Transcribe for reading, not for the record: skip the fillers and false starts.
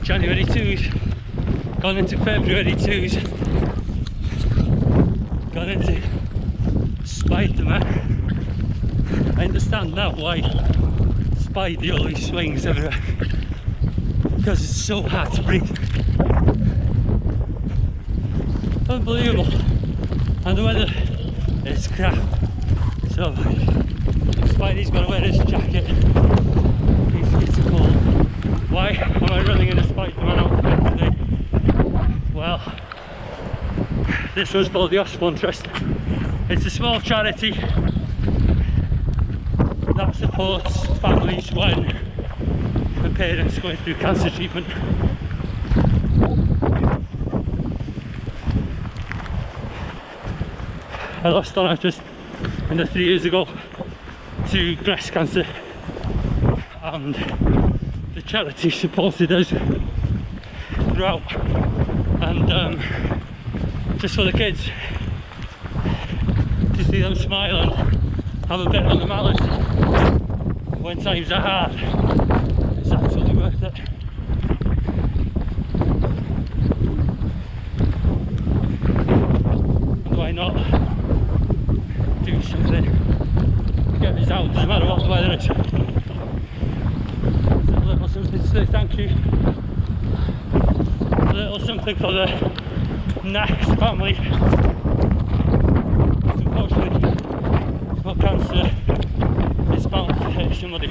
January 2's, gone into February 2's, gone into Spiderman. I understand now why Spidey always swings everywhere, because it's so hard to breathe. Unbelievable. And the weather is crap, so Spidey's got to wear his jacket. It's cold. Why am I running in a Spiderman outfit today? Well, this was for the Osborne Trust. It's a small charity that supports families when parents going through cancer treatment. I lost an actress 3 years ago to breast cancer, and the charity supported us throughout, and just for the kids to see them smile and have a bit of normality when times are hard, it's absolutely worth it. And why not do something, get us out, doesn't matter what the weather is. It's a little something to say thank you, a little something for the next family. Unfortunately, well, cancer is bound to hit somebody.